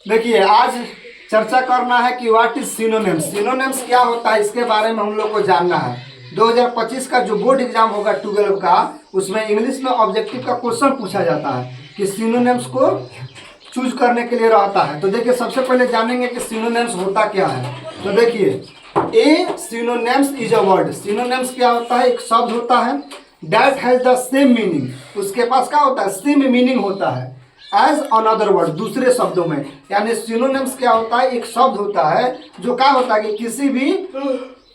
देखिए आज चर्चा करना है कि व्हाट इज सिनोनिम्स। सिनोनिम्स क्या होता है इसके बारे में हम लोग को जानना है। 2025 का जो बोर्ड एग्जाम होगा 12 का, उसमें इंग्लिश में ऑब्जेक्टिव का क्वेश्चन पूछा जाता है कि सिनोनिम्स को चूज करने के लिए रहता है। तो देखिए सबसे पहले जानेंगे कि सिनोनिम्स होता क्या है। तो देखिए a synonyms is a word. Synonyms क्या होता है? एक शब्द होता है that has the same meaning. उसके पास क्या होता है? सेम मीनिंग होता है एज अनदर वर्ड, दूसरे शब्दों में। यानी सिनोनिम्स क्या होता है? एक शब्द होता है जो क्या होता है कि किसी भी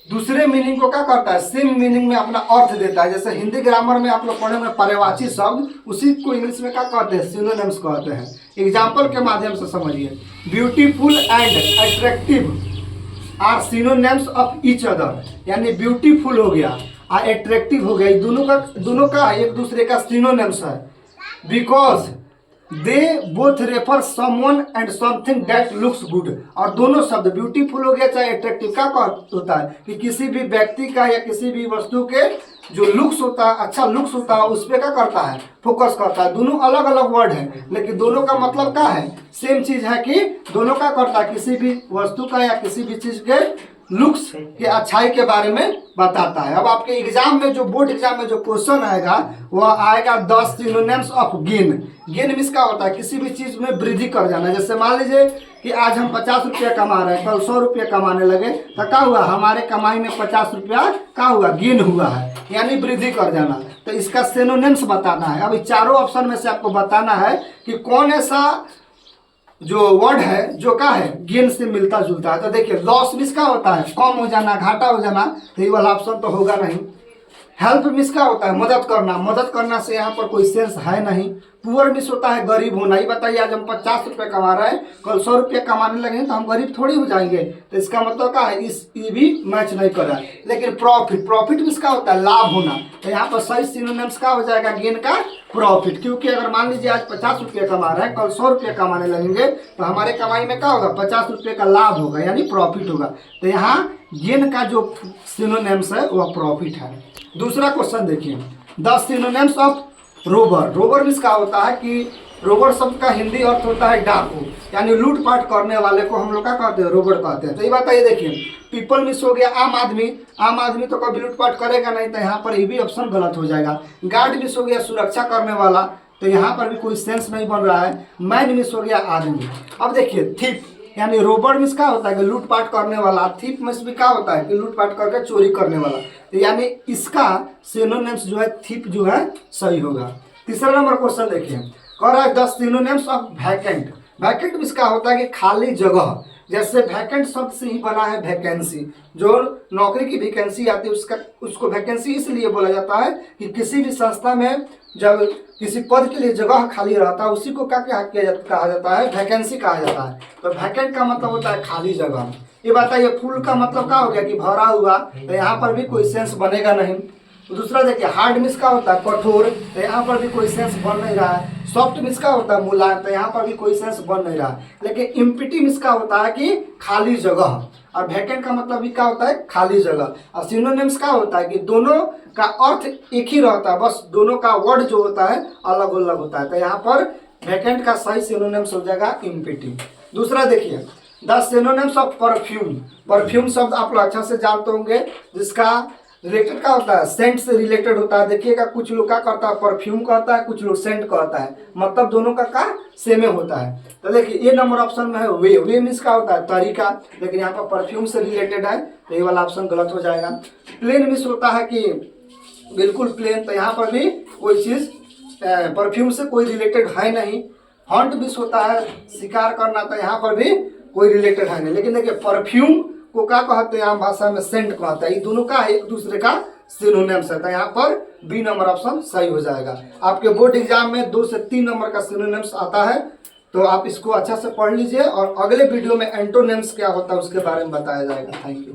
दूसरे मीनिंग को क्या करता है? सेम मीनिंग में अपना अर्थ देता है। जैसे हिंदी ग्रामर में आप लोग पढ़े में पर्यायवाची शब्द, उसी को इंग्लिश में क्या कहते हैं? सिनोनिम्स कहते हैं। एग्जाम्पल के माध्यम से समझिए। Beautiful and attractive are synonyms of each other. यानी ब्यूटीफुल हो गया और अट्रैक्टिव हो गया, दोनों का एक दूसरे का सिनोनिम्स है। Because they both refer someone and something that looks good. और दोनों शब्द ब्यूटीफुल हो गया चाहे अट्रैक्टिव का होता है कि किसी भी व्यक्ति का या किसी भी वस्तु के जो लुक्स होता है, अच्छा लुक्स होता है, उस पर क्या करता है? फोकस करता है। दोनों अलग अलग वर्ड हैं लेकिन दोनों का मतलब क्या है? सेम चीज है कि दोनों का करता है किसी भी वस्तु का या किसी भी चीज के लुक्स के अच्छाई के बारे में बताता है। अब आपके एग्जाम में जो बोर्ड एग्जाम में जो क्वेश्चन आएगा वह आएगा 10 synonyms of gain. Gain means क्या होता है? किसी भी चीज में वृद्धि कर जाना। जैसे मान लीजिए कि आज हम 50 रुपया कमा रहे हैं, कल 100 रुपया कमाने लगे, तो क्या हुआ? हमारे कमाई में 50 रुपया क्या हुआ? गेन हुआ है, यानी वृद्धि कर जाना। तो इसका सिनोनिम्स बताना है। अब चारों ऑप्शन में से आपको बताना है कि कौन ऐसा जो वर्ड है जो क्या है? गेन से मिलता जुलता है। तो देखिए लॉस मिस क्या होता है? कम हो जाना, घाटा हो जाना। तो ये वाला ऑप्शन तो होगा नहीं। हेल्प मिस क्या होता है? मदद करना। मदद करना से यहाँ पर कोई सेंस है नहीं। पुअर मिस होता है गरीब होना। ही बताइए आज हम 50 रुपये कमा रहे हैं, कल 100 रुपये कमाने लगे तो हम गरीब थोड़ी हो जाएंगे। तो इसका मतलब क्या है? ये भी मैच नहीं कर रहा है। लेकिन प्रॉफिट, प्रॉफिट मिस क्या होता है? लाभ होना। तो यहाँ पर सही सिनोनिम्स क्या हो जाएगा? गेन का प्रॉफिट। क्योंकि अगर मान लीजिए आज 50 रुपये कमा रहे हैं, कल 100 रुपये कमाने लगेंगे तो हमारे कमाई में क्या होगा? 50 रुपये का लाभ होगा, यानी प्रॉफिट होगा। तो यहाँ गेन का जो सिनोनिम्स है वह प्रॉफिट है। दूसरा क्वेश्चन देखिए, 10 synonyms of Rober. Rober means क्या होता है कि रोबर शब्द का हिंदी अर्थ होता है डाकू, यानी लूटपाट करने वाले को हम लोग क्या कहते हैं? रोबर कहते हैं। तो ये बताइए, देखिए पीपल मिस हो गया आम आदमी। आम आदमी तो कभी लूटपाट करेगा नहीं, तो यहाँ पर ये भी ऑप्शन गलत हो जाएगा। गार्ड मिस हो गया सुरक्षा करने वाला, तो यहाँ पर भी कोई सेंस नहीं बन रहा है। मैन मिस हो गया आदमी। अब देखिए थीप, यानी रोबर मिस क्या होता है कि लूटपाट करने वाला। थीप मिस भी क्या होता है कि लूटपाट करके चोरी करने वाला। तो यानी इसका सिनोनिम्स जो है थीप जो है सही होगा। तीसरा नंबर क्वेश्चन देखिए, कह रहा है 10 synonyms of vacant. Vacant miss क्या होता है कि खाली जगह। जैसे वैकेंट शब्द से ही बना है वैकेंसी। जो नौकरी की वैकेंसी आती है उसको वैकेंसी इसलिए बोला जाता है कि किसी भी संस्था में जब किसी पद के लिए जगह खाली रहता है उसी को क्या कहा जाता है? वैकेंसी कहा जाता है। तो वैकेंट का मतलब होता है खाली जगह। ये बताइए फुल का मतलब क्या हो गया? कि भरा हुआ। तो यहाँ पर भी कोई सेंस बनेगा नहीं। तो दूसरा देखिए हार्ड मिस का होता है कठोर। तो यहाँ पर भी कोई सेंस बन नहीं रहा है। सॉफ्ट मिस का होता है मुलायम। तो यहाँ पर भी कोई सेंस बन नहीं रहा है। लेकिन इम्पिटी मिस का होता है कि खाली जगह। और वैकेंट का मतलब भी क्या होता है? खाली जगह। और सिनोनिम्स का होता है कि दोनों का अर्थ एक ही रहता है, बस दोनों का वर्ड जो होता है अलग अलग होता है। तो यहाँ पर वैकेंट का सही सिनोनिम्स हो जाएगा इम्पिटी। दूसरा देखिए 10 सिनोनिम्स ऑफ परफ्यूम। परफ्यूम शब्द आप लोग अच्छा से जानते होंगे, जिसका रिलेटेड क्या होता है? सेंट से रिलेटेड होता है। देखिएगा कुछ लोग क्या करता है? परफ्यूम कहता है, कुछ लोग सेंट कहता है। मतलब दोनों का सेम होता है। तो देखिए ये नंबर ऑप्शन में है वे। वे मीन्स का होता है तरीका, लेकिन यहाँ पर परफ्यूम से रिलेटेड है तो ये वाला ऑप्शन गलत हो जाएगा। प्लेन मीन्स होता है कि बिल्कुल प्लेन। तो यहाँ पर भी कोई चीज़ परफ्यूम से कोई रिलेटेड है नहीं। हंट मीन्स होता है शिकार करना, तो यहाँ पर भी कोई रिलेटेड है नहीं। लेकिन देखिए परफ्यूम को क्या कहते हैं? आम भाषा में सेंट कहते हैं। ये दोनों का एक दूसरे का सिनोनिम्स है। तो यहाँ पर बी नंबर ऑप्शन सही हो जाएगा। आपके बोर्ड एग्जाम में 2 से 3 नंबर का सिनोनिम्स आता है, तो आप इसको अच्छा से पढ़ लीजिए। और अगले वीडियो में एंटोनिम्स क्या होता है उसके बारे में बताया जाएगा। Thank you.